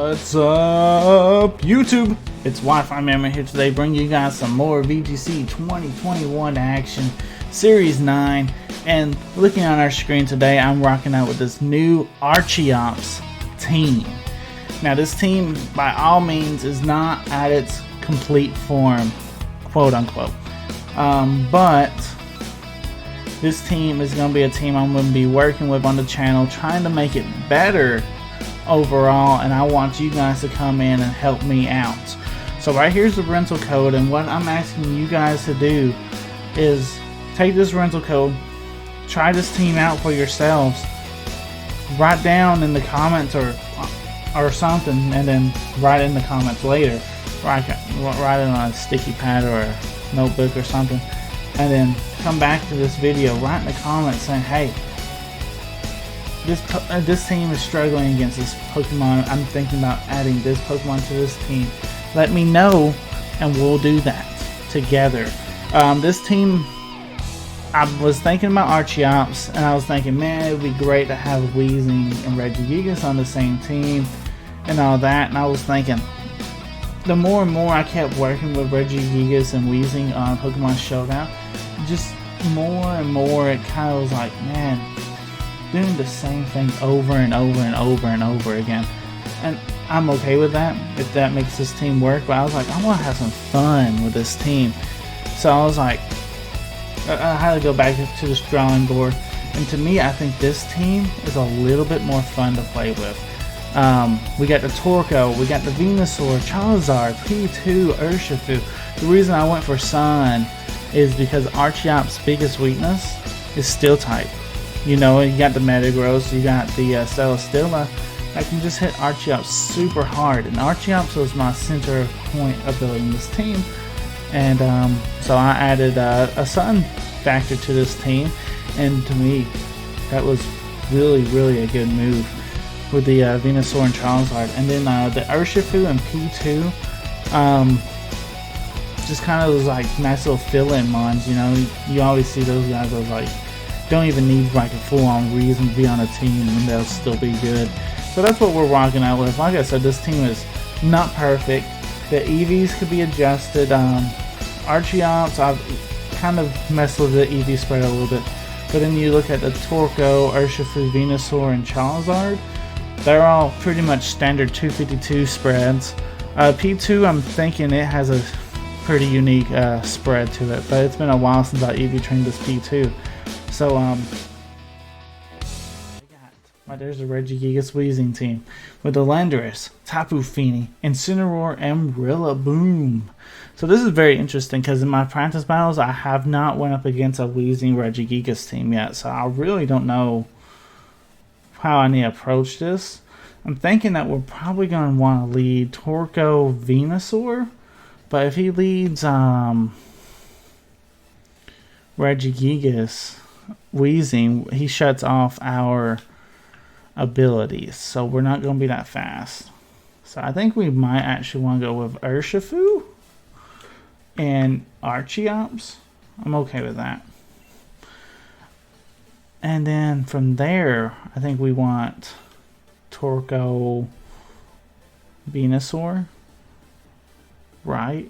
What's up, YouTube? It's Wi-Fi Memory here today, bringing you guys some more VGC 2021 action, Series 9. And looking on our screen today, I'm rocking out with this new Archeops team. Now, this team, by all means, is not at its complete form, quote unquote. But this team is going to be a team I'm going to be working with on the channel, trying to make it better overall, and I want you guys to come in and help me out. So right here's the rental code, and what I'm asking you guys to do is take this rental code, try this team out for yourselves, write down in the comments or something, and then write in the comments later. Write it on a sticky pad or a notebook or something, and then come back to this video, write in the comments saying, hey, this team is struggling against this Pokemon. I'm thinking about adding this Pokemon to this team. Let me know, and we'll do that together. This team, I was thinking about Archeops, and I was thinking, man, it would be great to have Weezing and Regigigas on the same team and all that. And I was thinking, the more and more I kept working with Regigigas and Weezing on Pokemon Showdown, just more and more it kind of was like, man, doing the same thing over and over and over and over again. And I'm okay with that if that makes this team work, but I was like, I want to have some fun with this team. So I was like, I had to go back to this drawing board, and to me, I think this team is a little bit more fun to play with. We got the Torkoal, we got the Venusaur, Charizard, P2, Urshifu. The reason I went for Sun is because Archeops' biggest weakness is Steel type. You know, you got the Metagross, you got the Celesteela that can just hit Archeops super hard, and Archeops was my center point ability in this team. And so I added a Sun factor to this team, and to me, that was really a good move with the Venusaur and Charizard. And then the Urshifu and P2, just kind of those like nice little fill-in mons. You know, you always see those guys that like don't even need like a full-on reason to be on a team, and they'll still be good. So that's what we're rocking out with. Like I said, this team is not perfect. The EVs could be adjusted. Archeops, I've kind of messed with the EV spread a little bit. But then you look at the Torkoal, Urshifu, Venusaur, and Charizard. They're all pretty much standard 252 spreads. P2, I'm thinking it has a pretty unique spread to it, but it's been a while since I EV trained this P2. So, there's the Regigigas Weezing team with the Landorus, Tapu Fini, Incineroar, and Rillaboom. So this is very interesting because in my practice battles, I have not went up against a Weezing Regigigas team yet. So I really don't know how I need to approach this. I'm thinking that we're probably going to want to lead Torkoal Venusaur, but if he leads Regigigas Weezing, he shuts off our abilities, so we're not going to be that fast. So I think we might actually want to go with Urshifu and Archeops. I'm okay with that. And then from there, I think we want Torkoal Venusaur, right?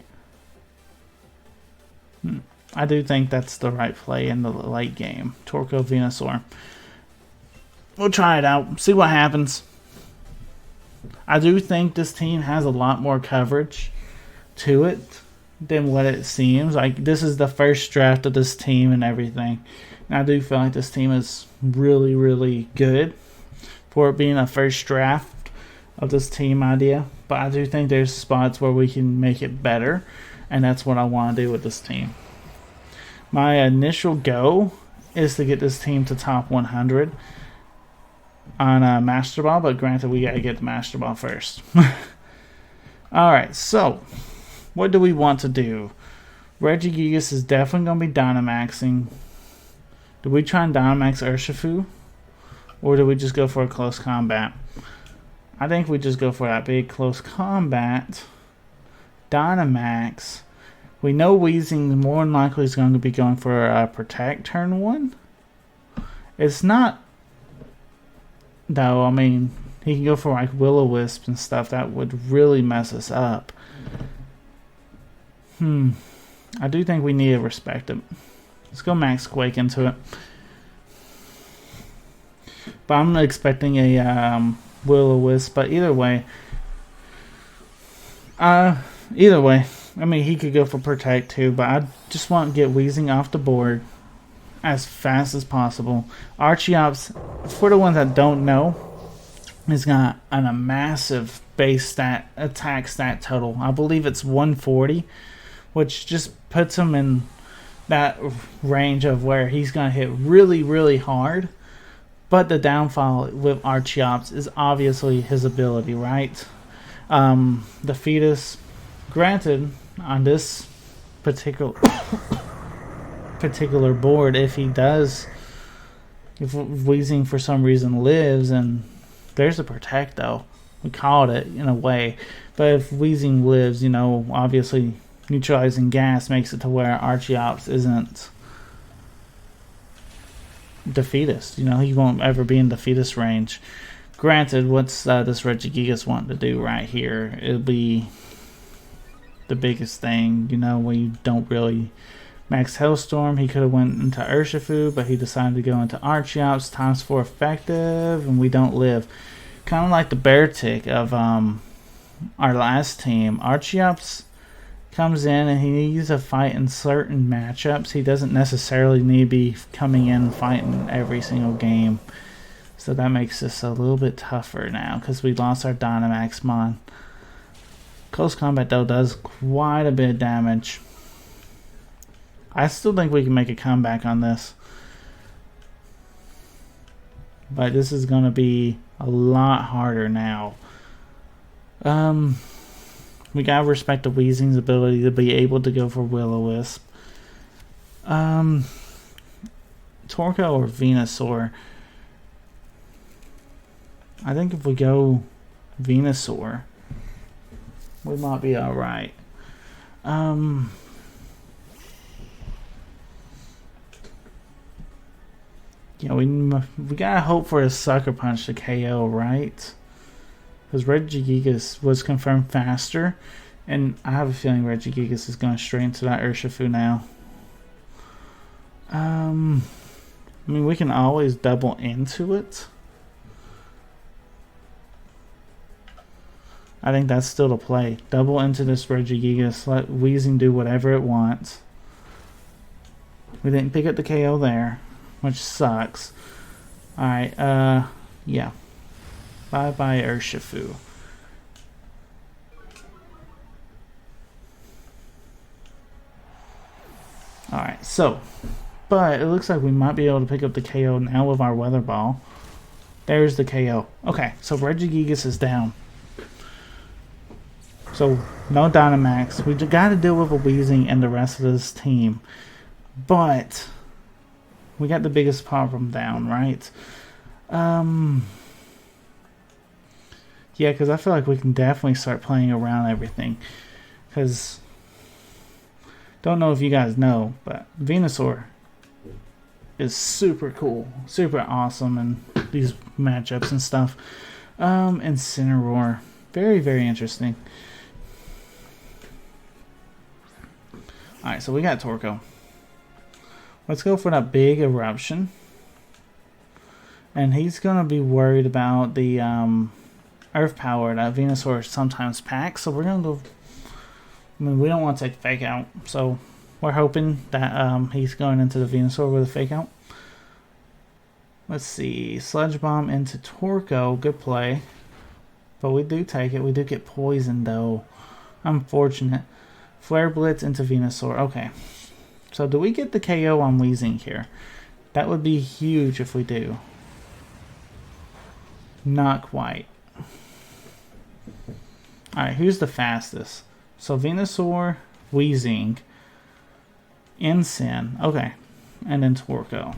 I do think that's the right play in the late game. Torkoal Venusaur. We'll try it out, see what happens. I do think this team has a lot more coverage to it than what it seems. Like, this is the first draft of this team and everything. And I do feel like this team is really good for it being a first draft of this team idea. But I do think there's spots where we can make it better, and that's what I want to do with this team. My initial goal is to get this team to top 100 on Master Ball, but granted, we gotta get the Master Ball first. Alright, so what do we want to do? Regigigas is definitely gonna be Dynamaxing. Do we try and Dynamax Urshifu, or do we just go for a close combat? I think we just go for that big close combat. Dynamax. We know Weezing more than likely is going to be going for a Protect turn 1. It's not, though. I mean, He can go for like Will-O-Wisp and stuff. That would really mess us up. I do think we need to respect him. Let's go Max Quake into it. But I'm expecting a Will-O-Wisp. But either way, I mean, he could go for Protect too. But I just want to get Weezing off the board as fast as possible. Archeops, for the ones that don't know, has got a massive base stat, attack stat total. I believe it's 140, which just puts him in that range of where he's going to hit really, really hard. But the downfall with Archeops is obviously his ability, right? The Fetus, granted, on this particular board, if Weezing for some reason lives, and there's a Protect though, we called it in a way, but if Weezing lives, you know, obviously neutralizing gas makes it to where Archeops isn't Defeatist. You know, he won't ever be in Defeatist range. Granted, what's this Regigigas wanting to do right here? It'll be the biggest thing, you know, when you don't really max Hellstorm. He could have went into Urshifu, but he decided to go into Archeops, ×4 effective, and we don't live. Kind of like the bear tick of our last team. Archeops comes in and he needs to fight in certain matchups. He doesn't necessarily need to be coming in fighting every single game. So that makes this a little bit tougher now because we lost our Dynamax Mon. Close combat though does quite a bit of damage. I still think we can make a comeback on this. But this is going to be a lot harder now. We gotta respect the Weezing's ability to be able to go for Will-O-Wisp. Torkoal or Venusaur. I think if we go Venusaur, we might be alright. Yeah, we gotta hope for a Sucker Punch to KO, right? Because Regigigas was confirmed faster, and I have a feeling Regigigas is going straight into that Urshifu now. I mean, we can always double into it. I think that's still the play. Double into this Regigigas, let Weezing do whatever it wants. We didn't pick up the KO there, which sucks. Alright, yeah. Bye-bye Urshifu. Alright, so. But it looks like we might be able to pick up the KO now with our Weather Ball. There's the KO. Okay, so Regigigas is down. So, no Dynamax. We got to deal with a Weezing and the rest of this team. But we got the biggest problem down, right? Yeah, because I feel like we can definitely start playing around everything. Because, don't know if you guys know, but Venusaur is super cool, super awesome in these matchups and stuff. Incineroar, very, very interesting. Alright, so we got Torkoal. Let's go for that big eruption. And he's going to be worried about the Earth Power that Venusaur sometimes packs. So we're going to go... I mean, we don't want to take Fake Out. So we're hoping that he's going into the Venusaur with a Fake Out. Let's see. Sludge Bomb into Torkoal. Good play. But we do take it. We do get poisoned though. Unfortunate. Flare Blitz into Venusaur. Okay. So do we get the KO on Weezing here? That would be huge if we do. Not quite. Alright, who's the fastest? So Venusaur, Weezing, Incin. Okay. And then Torkoal.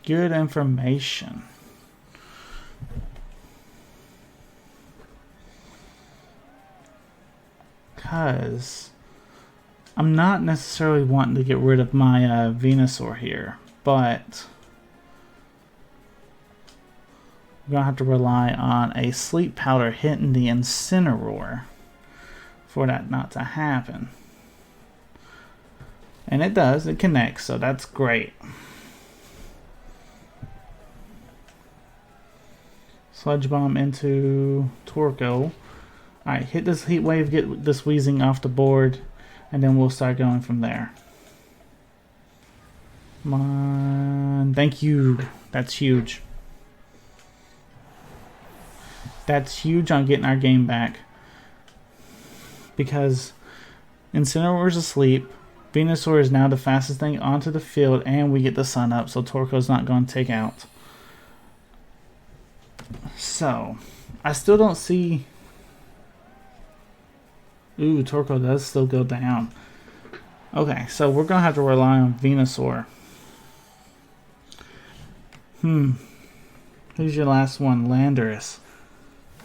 Good information. Because I'm not necessarily wanting to get rid of my Venusaur here, but We're going to have to rely on a sleep powder hitting the Incineroar for that not to happen. And it does, it connects, so that's great. Sludge Bomb into Torkoal. Alright, hit this Heat Wave, get this Weezing off the board, and then we'll start going from there. Come on, thank you. That's huge. That's huge on getting our game back. Because Incineroar's asleep. Venusaur is now the fastest thing onto the field, and we get the sun up, so Torkoal's not going to take out. So, I still don't see... Ooh, Torkoal does still go down. Okay, so we're going to have to rely on Venusaur. Who's your last one? Landorus.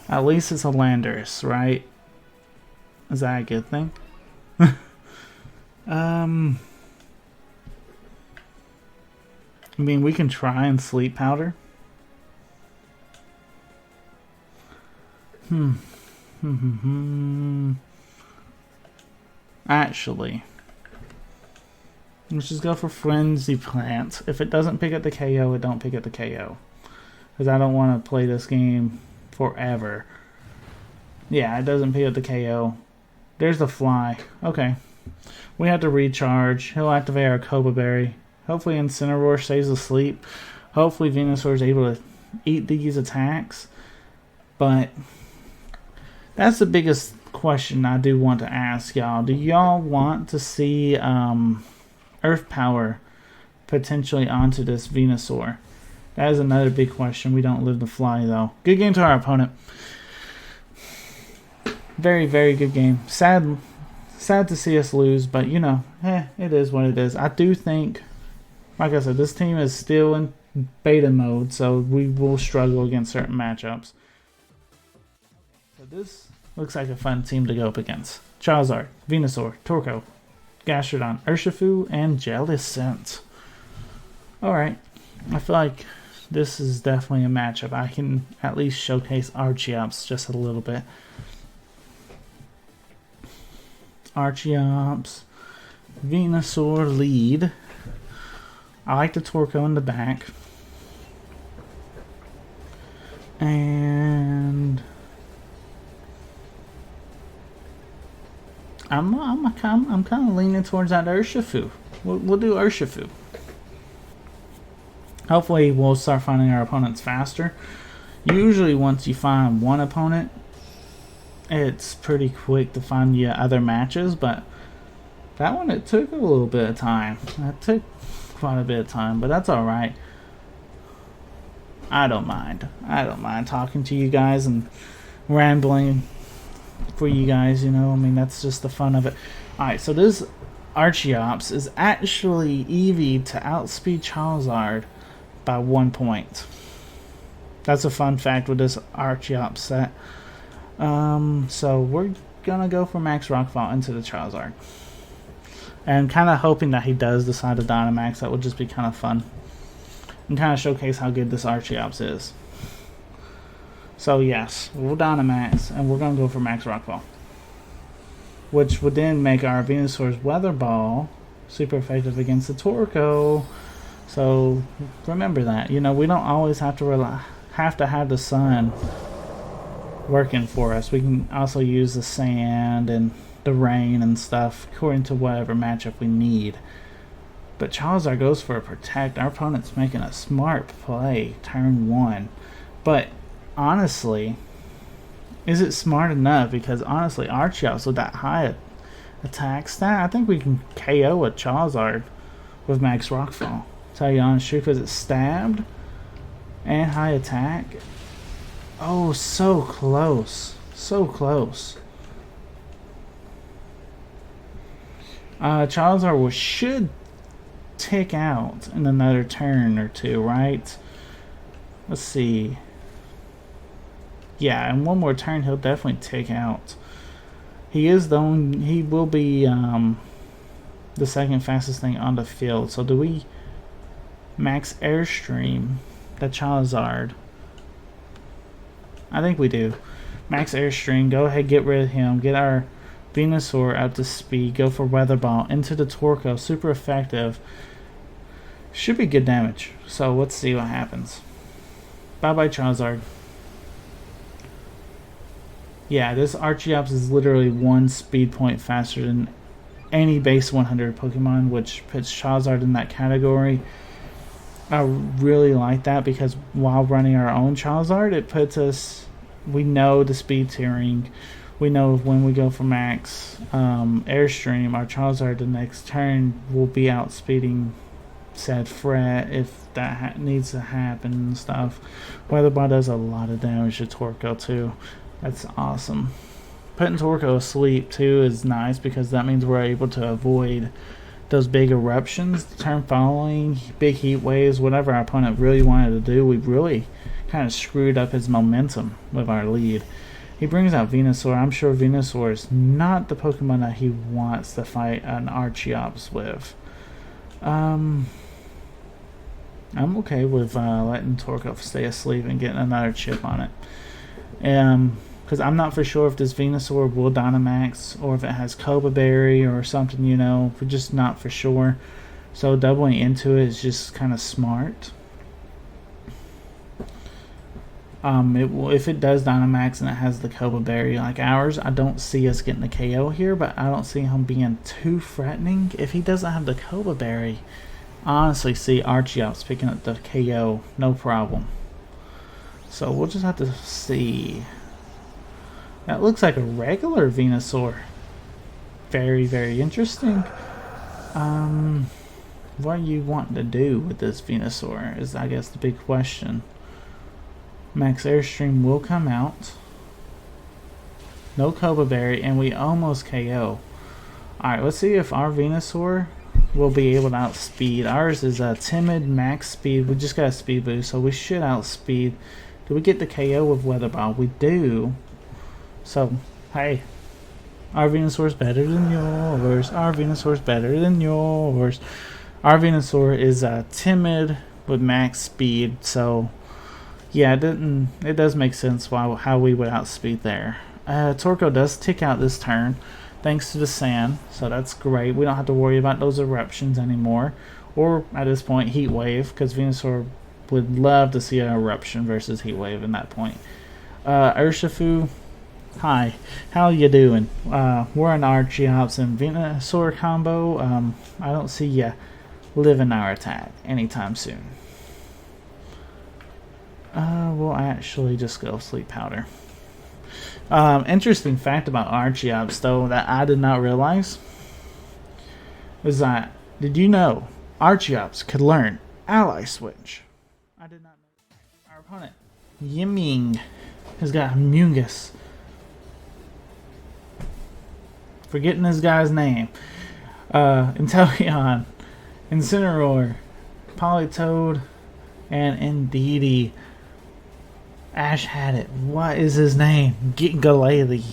At least it's a Landorus, right? Is that a good thing? I mean, we can try and Sleep Powder. Actually, let's just go for Frenzy Plant. If it doesn't pick up the KO, it don't pick up the KO. Because I don't want to play this game forever. Yeah, it doesn't pick up the KO. There's the fly. Okay. We have to recharge. He'll activate our Cobra Berry. Hopefully Incineroar stays asleep. Hopefully Venusaur is able to eat these attacks. But that's the biggest question I do want to ask y'all. Do y'all want to see Earth Power potentially onto this Venusaur? That is another big question. We don't live to fly though. Good game to our opponent. Very, very good game. Sad to see us lose, but you know, it is what it is. I do think, like I said, this team is still in beta mode, so we will struggle against certain matchups. So this looks like a fun team to go up against. Charizard, Venusaur, Torkoal, Gastrodon, Urshifu, and Jellicent. Alright, I feel like this is definitely a matchup. I can at least showcase Archeops just a little bit. Archeops, Venusaur lead. I like the Torkoal in the back. And I'm kind of leaning towards that Urshifu. We'll do Urshifu. Hopefully we'll start finding our opponents faster. Usually once you find one opponent, it's pretty quick to find your other matches, but that one, it took a little bit of time. That took quite a bit of time, but that's alright. I don't mind. I don't mind talking to you guys and rambling for you guys, you know. I mean, that's just the fun of it. Alright, so this Archeops is actually EV to outspeed Charizard by 1 point. That's a fun fact with this Archeops set. So we're gonna go for Max Rockfall into the Charizard. And kind of hoping that he does decide to Dynamax. That would just be kind of fun. And kind of showcase how good this Archeops is. So yes, we'll Dynamax, and we're gonna go for Max Rockfall. Which would then make our Venusaur's Weather Ball super effective against the Torkoal. So remember that. You know, we don't always have to have the sun working for us. We can also use the sand and the rain and stuff according to whatever matchup we need. But Charizard goes for a Protect. Our opponent's making a smart play turn 1. But honestly, is it smart enough? Because honestly, Archeops with that high attack stat, I think we can KO a Charizard with Max Rockfall. Tell you honest truth, because it's stabbed and high attack. Oh, so close. So close. Charizard should tick out in another turn or two, right? Let's see. Yeah, in one more turn he'll definitely tick out. He will be the second fastest thing on the field. So do we max Airstream the Charizard? I think we do. Max Airstream, go ahead, get rid of him. Get our Venusaur up to speed. Go for Weather Ball into the Torkoal. Super effective. Should be good damage. So let's see what happens. Bye-bye, Charizard. Yeah, this Archeops is literally 1 speed point faster than any base 100 Pokemon, which puts Charizard in that category. I really like that because while running our own Charizard, it puts us... We know the speed tiering. We know when we go for max Airstream, our Charizard the next turn will be outspeeding said Fret if that needs to happen and stuff. Weather Ball does a lot of damage to Torkoal too. That's awesome. Putting Torkoal asleep too is nice because that means we're able to avoid those big eruptions, the turn following, big heat waves, whatever our opponent really wanted to do. We really kind of screwed up his momentum with our lead. He brings out Venusaur. I'm sure Venusaur is not the Pokemon that he wants to fight an Archeops with. I'm okay with letting Torkoal stay asleep and getting another chip on it. Because I'm not for sure if this Venusaur will Dynamax or if it has Cobra Berry or something, you know. We're just not for sure. So doubling into it is just kind of smart. If it does Dynamax and it has the Cobra Berry like ours, I don't see us getting the KO here, but I don't see him being too threatening. If he doesn't have the Cobra Berry, I honestly see Archeops picking up the KO, no problem. So we'll just have to see. That looks like a regular Venusaur. Very, very interesting. What are you wanting to do with this Venusaur is, I guess, the big question. Max Airstream will come out. No Cobra Berry, and we almost KO. Alright, let's see if our Venusaur will be able to outspeed. Ours is a timid max speed. We just got a speed boost, so we should outspeed. Do we get the KO with Weather Ball? We do. So, hey. Our Venusaur's better than yours. Our Venusaur's better than yours. Our Venusaur is timid with max speed, so... Yeah, it does make sense how we would outspeed there. Torkoal does tick out this turn thanks to the sand, so that's great. We don't have to worry about those eruptions anymore. Or, at this point, Heat Wave, because Venusaur would love to see an eruption versus Heat Wave in that point. Urshifu, hi, how you doing? We're an Archeops and Venusaur combo. I don't see ya living our attack anytime soon. We'll actually just go Sleep Powder. Interesting fact about Archeops, though, that I did not realize is that, did you know Archeops could learn Ally Switch? I did not know. Our opponent, Yiming, has got Mungus. Forgetting this guy's name. Inteleon, Incineroar, Politoed, and Indeedee. Ash had it. What is his name? Galele.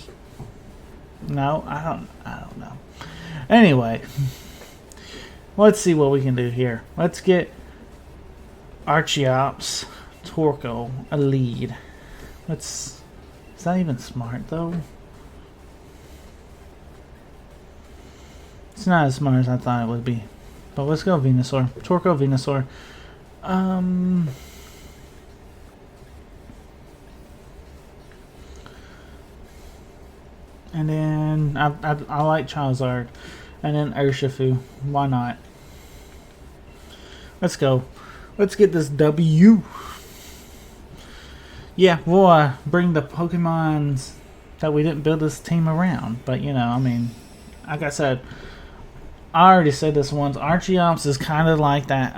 No, I don't know. Anyway, let's see what we can do here. Let's get Archeops Torkoal a lead. Is that even smart though? It's not as smart as I thought it would be. But let's go Venusaur. Torkoal Venusaur. And then I like Charizard, and then Urshifu. Why not? Let's go. Let's get this W. Yeah, we'll bring the Pokemons that we didn't build this team around. But you know, I mean, like I said, I already said this once. Archeops is kind of like that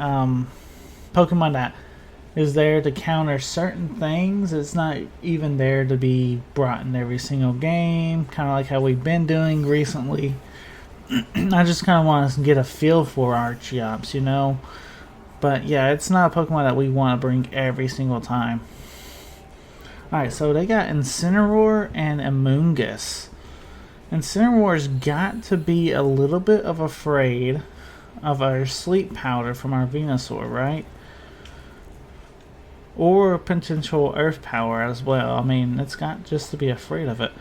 Pokemon that is there to counter certain things. It's not even there to be brought in every single game, kind of like how we've been doing recently. I just kind of want to get a feel for Archeops, you know. But yeah, it's not a Pokemon that we want to bring every single time. Alright, so they got Incineroar and Amoonguss. Incineroar's got to be a little bit of afraid of our Sleep Powder from our Venusaur, right? or potential earth power as well. I mean, it's got just to be afraid of it.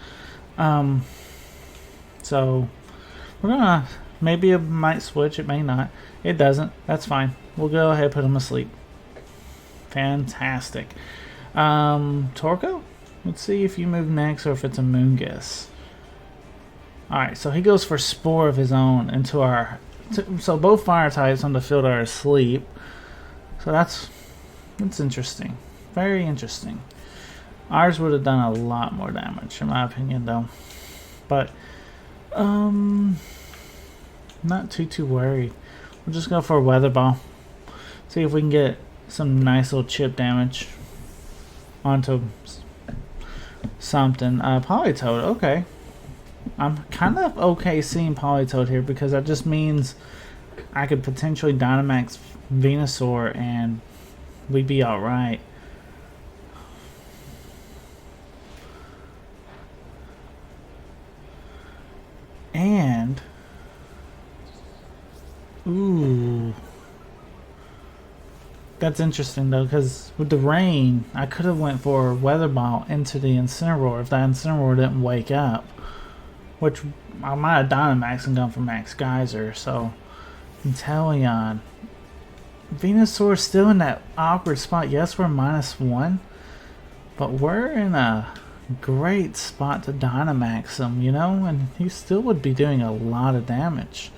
So we're gonna, maybe it might switch, it may not. It doesn't, that's fine. We'll go ahead and put him asleep. Fantastic. Torko, let's see if you move next or if it's a Moongus. Alright, so he goes for Spore of his own into our... So both fire types on the field are asleep. So that's interesting. Very interesting. Ours would have done a lot more damage, in my opinion, though. But, not too worried. We'll just go for a Weather Ball. See if we can get some nice little chip damage onto something. Politoed, okay. I'm kind of okay seeing Politoed here because that just means I could potentially Dynamax Venusaur and we'd be alright. And ooh, that's interesting though, because with the rain I could have went for a Weather Ball into the Incineroar if that Incineroar didn't wake up, which I might have Dynamaxed and gone for Max Geyser. So Inteleon, Venusaur still in that awkward spot. Yes, we're -1, but we're in a great spot to Dynamax him, you know, and he still would be doing a lot of damage.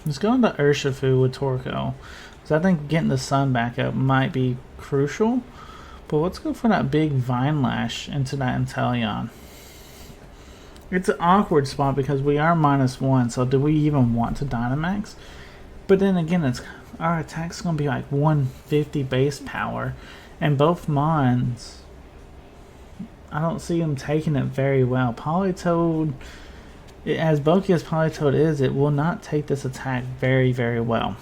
Let's go into Urshifu with Torko, because I think getting the sun back up might be crucial. But let's go for that big Vine Lash into that Inteleon. It's an awkward spot because we are -1, so do we even want to Dynamax? But then again, it's our attack's going to be like 150 base power, and both Mons, I don't see them taking it very well. Politoed, as bulky as Politoed is, it will not take this attack very well.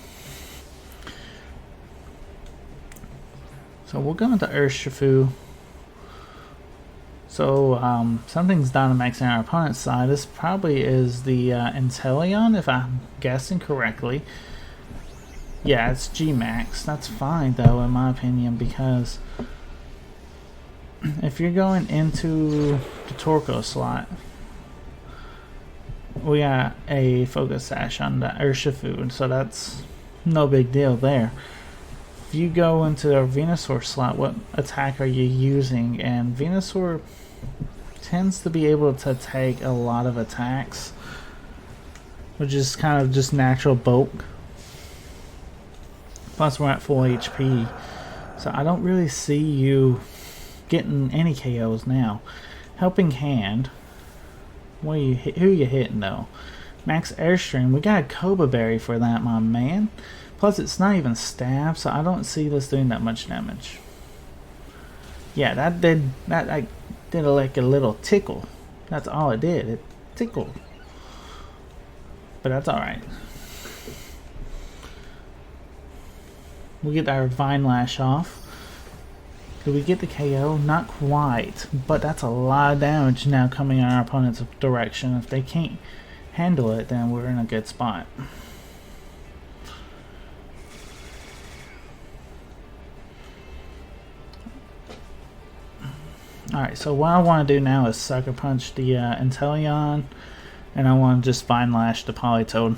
So we'll go into Urshifu. So something's Dynamaxing our opponent's side. This probably is the Inteleon, if I'm guessing correctly. Yeah, it's G-Max. That's fine though, in my opinion, because if you're going into the Torko slot, we got a Focus Sash on the Urshifu, so that's no big deal there. If you go into the Venusaur slot, what attack are you using? And Venusaur tends to be able to take a lot of attacks, which is kind of just natural bulk. Plus we're at full HP, so I don't really see you getting any KOs now. Helping Hand, who you hitting though? Max Airstream, we got a Cobra Berry for that, my man. Plus it's not even stab, so I don't see this doing that much damage. Yeah, that did like a little tickle. That's all it did. It tickled. But that's alright. We get our Vine Lash off. Did we get the KO? Not quite, but that's a lot of damage now coming in our opponent's direction. If they can't handle it, then we're in a good spot. Alright, so what I want to do now is Sucker Punch the Inteleon, and I want to just Vine Lash the Politoed.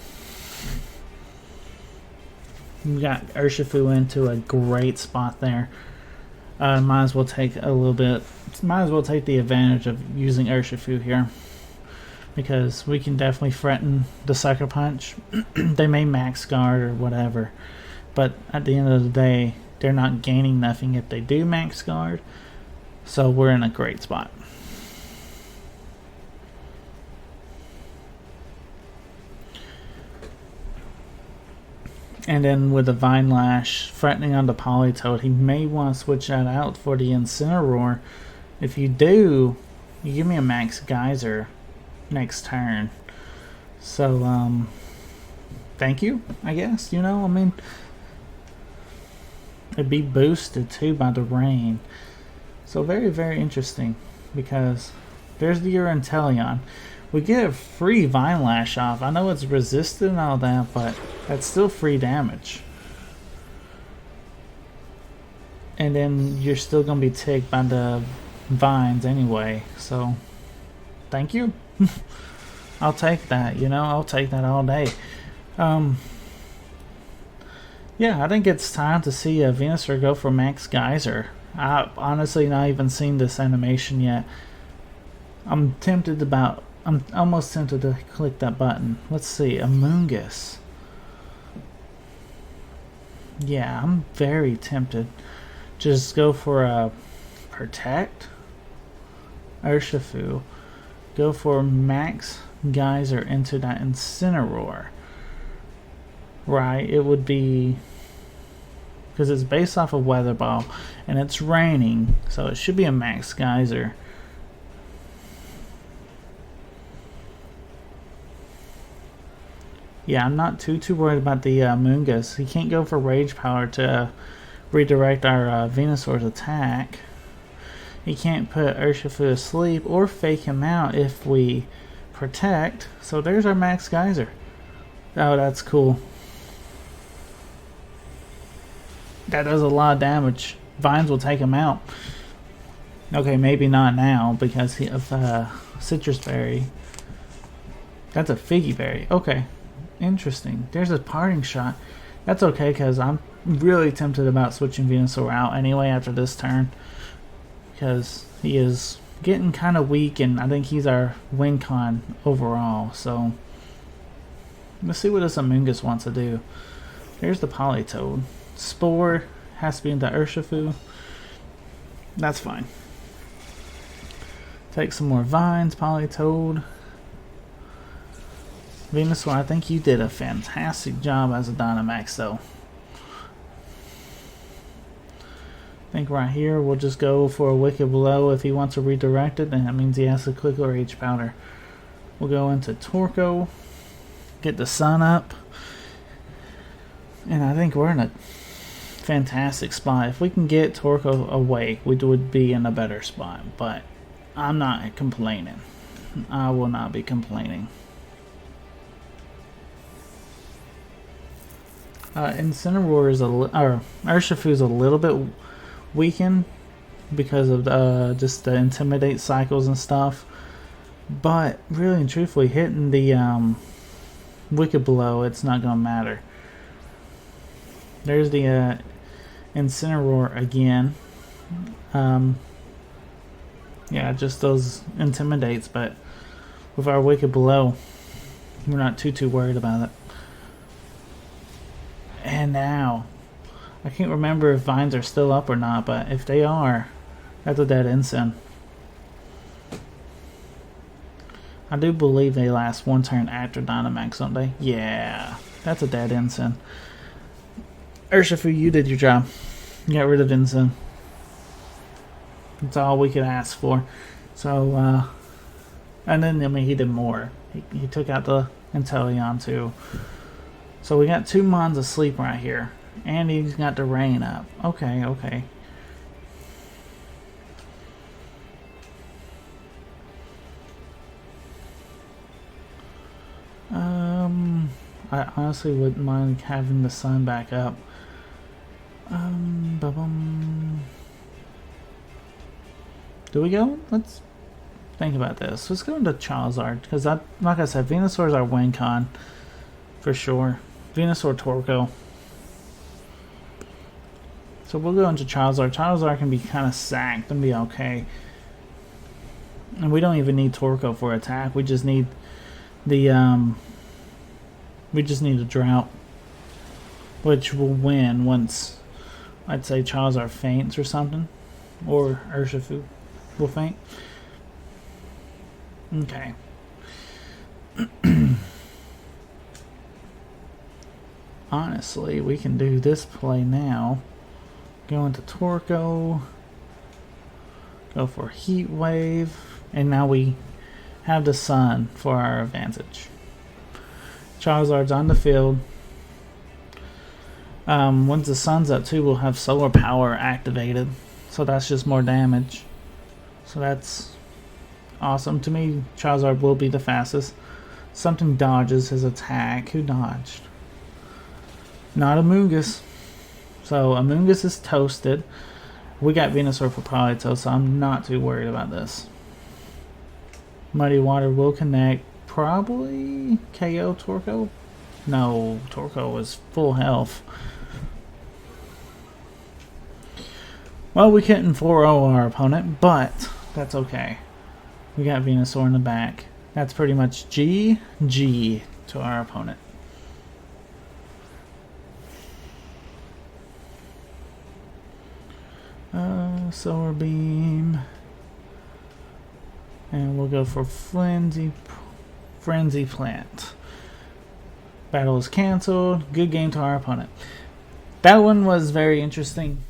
We got Urshifu into a great spot there. Might as well take the advantage of using Urshifu here, because we can definitely threaten the Sucker Punch. They may max guard or whatever, but at the end of the day, they're not gaining nothing if they do max guard, so we're in a great spot. And then with the Vine Lash threatening on the Politoed, he may want to switch that out for the Incineroar. If you do, you give me a Max Geyser next turn. So, thank you, I guess. You know, I mean, it'd be boosted too by the rain. So very interesting, because there's the Inteleon. We get a free Vine Lash off. I know it's resisted and all that, but that's still free damage. And then you're still gonna be ticked by the vines anyway, so thank you. I'll take that, you know, I'll take that all day. Yeah, I think it's time to see a Venusaur go for Max Geyser. I've honestly not even seen this animation yet. I'm almost tempted to click that button. Let's see, Amoonguss. Yeah, I'm very tempted. Just go for a Protect. Urshifu. Go for Max Geyser into that Incineroar. Right, it would be, because it's based off of Weather Ball and it's raining, so it should be a Max Geyser. Yeah, I'm not too worried about the Amoonguss. He can't go for Rage Power to redirect our Venusaur's attack. He can't put Urshifu asleep or fake him out if we Protect. So there's our Max Geyser. Oh, that's cool. That does a lot of damage. Vines will take him out. Okay, maybe not now because of Citrus Berry. That's a Figgy Berry. Okay, interesting. There's a Parting Shot. That's okay because I'm really tempted about switching Venusaur out anyway after this turn, because he is getting kind of weak and I think he's our win con overall. So let's see what this Amoonguss wants to do. There's the Politoed. Spore has to be into Urshifu. That's fine. Take some more vines, Politoed. Venusaur, I think you did a fantastic job as a Dynamax though. I think right here we'll just go for a Wicked Blow. If he wants to redirect it, then that means he has to click Rage Powder. We'll go into Torkoal, get the sun up, and I think we're in a fantastic spot. If we can get Torkoal awake, we would be in a better spot, but I'm not complaining. I will not be complaining. Incineroar is Urshifu is a little bit weakened because of just the Intimidate cycles and stuff, but really and truthfully, hitting the Wicked Blow, it's not gonna matter. There's the Incineroar again. Yeah, just those Intimidates, but with our Wicked Blow, we're not too worried about it. And now, I can't remember if vines are still up or not, but if they are, that's a dead Incin. I do believe they last one turn after Dynamax, don't they? Yeah, that's a dead Incin. Urshifu, you did your job. You got rid of Incin. That's all we could ask for. So, and then, I mean, he did more. He took out the Inteleon too. So we got 2 Mons asleep right here. And he's got the rain up. Okay, okay. I honestly wouldn't mind having the sun back up. Do we go? Let's think about this. Let's go into Charizard, because like I said, Venusaur is our win con for sure. Venusaur, Torkoal. So we'll go into Charizard. Charizard can be kind of sacked and be okay. And we don't even need Torkoal for attack. We just need the we just need a Drought, which will win once, I'd say, Charizard faints or something, or Urshifu will faint. Okay. Honestly, we can do this play now. Go into Torkoal, go for Heat Wave, and now we have the sun for our advantage. Charizard's on the field. Once the sun's up too, we'll have Solar Power activated, so that's just more damage. So that's awesome. To me, Charizard will be the fastest. Something dodges his attack. Who dodged? Not Amoonguss. So Amoonguss is toasted. We got Venusaur for Palito, so I'm not too worried about this. Muddy Water will connect. Probably KO Torkoal? No, Torkoal was full health. Well, we couldn't 4-0 our opponent, but that's okay. We got Venusaur in the back. That's pretty much GG to our opponent. Solar Beam. And we'll go for Frenzy Plant. Battle is cancelled. Good game to our opponent. That one was very interesting.